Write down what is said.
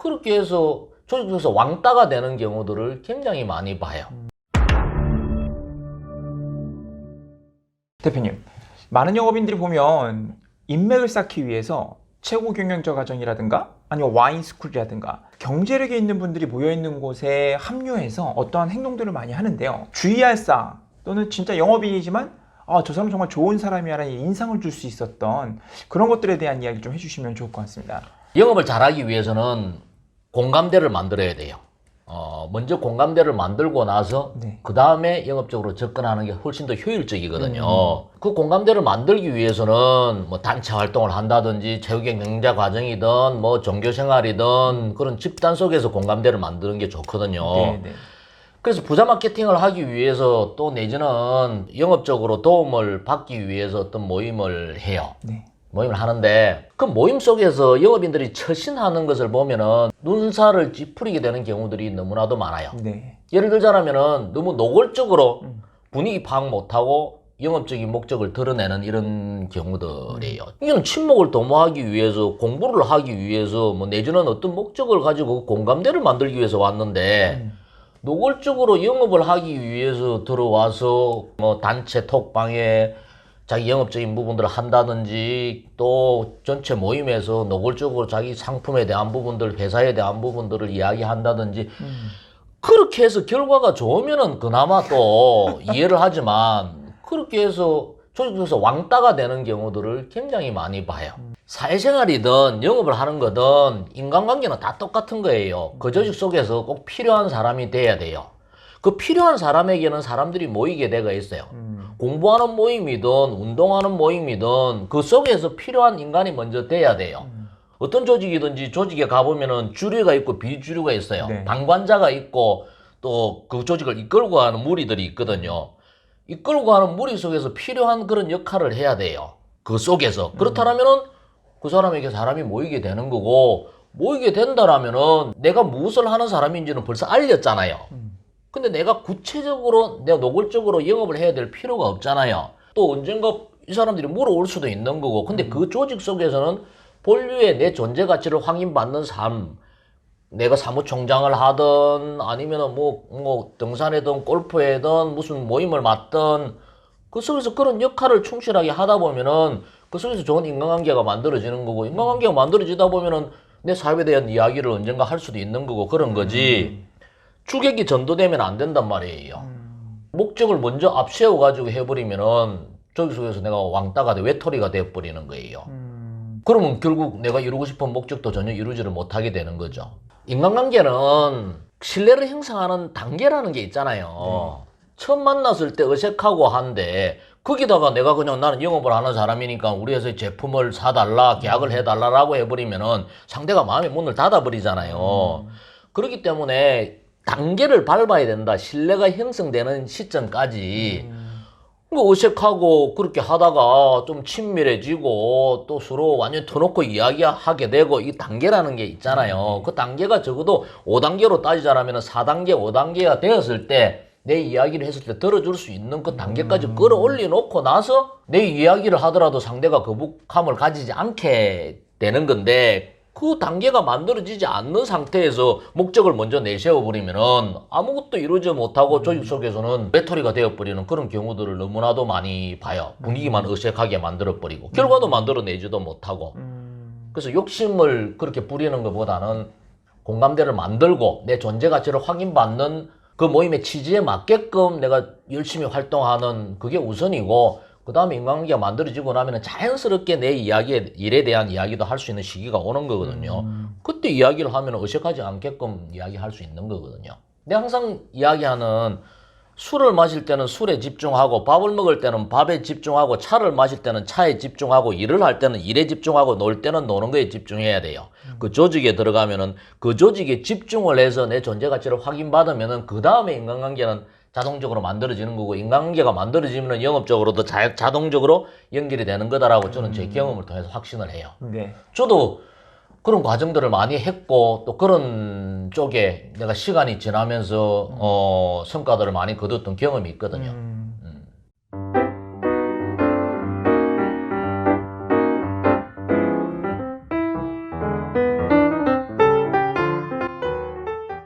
그렇게 해서 조직에서 왕따가 되는 경우들을 굉장히 많이 봐요. 대표님, 많은 영업인들이 보면 인맥을 쌓기 위해서 최고 경영자 과정이라든가 아니면 와인스쿨이라든가 경제력이 있는 분들이 모여있는 곳에 합류해서 어떠한 행동들을 많이 하는데요. 주의할 사항 또는 진짜 영업인이지만 저 사람 정말 좋은 사람이야라는 인상을 줄 수 있었던 그런 것들에 대한 이야기 좀 해주시면 좋을 것 같습니다. 영업을 잘하기 위해서는 공감대를 만들어야 돼요. 먼저 공감대를 만들고 나서 그 다음에 영업적으로 접근하는 게 훨씬 더 효율적이거든요. 그 공감대를 만들기 위해서는 뭐 단체 활동을 한다든지 체육경영자 과정이든 뭐 종교생활이든 그런 집단 속에서 공감대를 만드는 게 좋거든요. 그래서 부자 마케팅을 하기 위해서 또 내지는 영업적으로 도움을 받기 위해서 어떤 모임을 해요. 모임을 하는데 그 모임 속에서 영업인들이 처신하는 것을 보면은 눈살을 찌푸리게 되는 경우들이 너무나도 많아요. 예를 들자면은 너무 노골적으로 분위기 파악 못하고 영업적인 목적을 드러내는 이런 경우들이에요. 이거는 친목을 도모하기 위해서, 공부를 하기 위해서, 뭐 내지는 어떤 목적을 가지고 공감대를 만들기 위해서 왔는데 노골적으로 영업을 하기 위해서 들어와서 뭐 단체 톡방에 자기 영업적인 부분들을 한다든지 또 전체 모임에서 노골적으로 자기 상품에 대한 부분들, 회사에 대한 부분들을 이야기한다든지 그렇게 해서 결과가 좋으면은 그나마 또 이해를 하지만 그렇게 해서 조직에서 왕따가 되는 경우들을 굉장히 많이 봐요. 사회생활이든 영업을 하는 거든 인간관계는 다 똑같은 거예요. 그 조직 속에서 꼭 필요한 사람이 돼야 돼요. 그 필요한 사람에게는 사람들이 모이게 되어 있어요. 공부하는 모임이든 운동하는 모임이든 그 속에서 필요한 인간이 먼저 돼야 돼요. 어떤 조직이든지 조직에 가보면은 주류가 있고 비주류가 있어요. 방관자가 있고 또 그 조직을 이끌고 가는 무리들이 있거든요. 이끌고 가는 무리 속에서 필요한 그런 역할을 해야 돼요. 그 속에서. 그렇다면은 그 사람에게 사람이 모이게 되는 거고, 모이게 된다라면은 내가 무엇을 하는 사람인지는 벌써 알렸잖아요. 근데 내가 구체적으로, 내가 노골적으로 영업을 해야 될 필요가 없잖아요. 또 언젠가 이 사람들이 물어올 수도 있는 거고, 근데 그 조직 속에서는 본류의 내 존재 가치를 확인받는 삶, 내가 사무총장을 하든 아니면은 뭐 등산회든 골프회든 무슨 모임을 맡든 그 속에서 그런 역할을 충실하게 하다 보면은 그 속에서 좋은 인간관계가 만들어지는 거고, 인간관계가 만들어지다 보면은 내 사업에 대한 이야기를 언젠가 할 수도 있는 거고 그런 거지. 주객이 전도되면 안 된단 말이에요. 목적을 먼저 앞세워가지고 해버리면은 저기 속에서 내가 왕따가 돼, 외톨이가 돼버리는 거예요. 그러면 결국 내가 이루고 싶은 목적도 전혀 이루지를 못하게 되는 거죠. 인간관계는 신뢰를 형성하는 단계라는 게 있잖아요. 처음 만났을 때 어색하고 한데 거기다가 내가 그냥 나는 영업을 하는 사람이니까 우리 회사의 제품을 사달라, 계약을 해달라라고 해버리면은 상대가 마음의 문을 닫아버리잖아요. 그렇기 때문에 단계를 밟아야 된다. 신뢰가 형성되는 시점까지. 어색하고 그렇게 하다가 좀 친밀해지고 또 서로 완전 터놓고 이야기하게 되고 이 단계라는 게 있잖아요. 그 단계가 적어도 5단계로 따지자면 4단계, 5단계가 되었을 때 내 이야기를 했을 때 들어줄 수 있는 그 단계까지 끌어올려 놓고 나서 내 이야기를 하더라도 상대가 거북함을 가지지 않게 되는 건데 그 단계가 만들어지지 않는 상태에서 목적을 먼저 내세워버리면은 아무것도 이루지 못하고 조직 속에서는 외톨이가 되어버리는 그런 경우들을 너무나도 많이 봐요. 분위기만 어색하게 만들어버리고 결과도 만들어내지도 못하고. 그래서 욕심을 그렇게 부리는 것보다는 공감대를 만들고 내 존재 가치를 확인받는 그 모임의 취지에 맞게끔 내가 열심히 활동하는 그게 우선이고 그 다음에 인간관계가 만들어지고 나면 자연스럽게 내 일에 대한 이야기도 할 수 있는 시기가 오는 거거든요. 그때 이야기를 하면 어색하지 않게끔 이야기할 수 있는 거거든요. 내가 항상 이야기하는 술을 마실 때는 술에 집중하고 밥을 먹을 때는 밥에 집중하고 차를 마실 때는 차에 집중하고 일을 할 때는 일에 집중하고 놀 때는 노는 거에 집중해야 돼요. 그 조직에 들어가면은 그 조직에 집중을 해서 내 존재 가치를 확인받으면은 그 다음에 인간관계는 자동적으로 만들어지는 거고 인간관계가 만들어지면 영업적으로도 자동적으로 연결이 되는 거다라고 저는 제 경험을 통해서 확신을 해요. 저도 그런 과정들을 많이 했고 또 그런 쪽에 내가 시간이 지나면서 성과들을 많이 거뒀던 경험이 있거든요.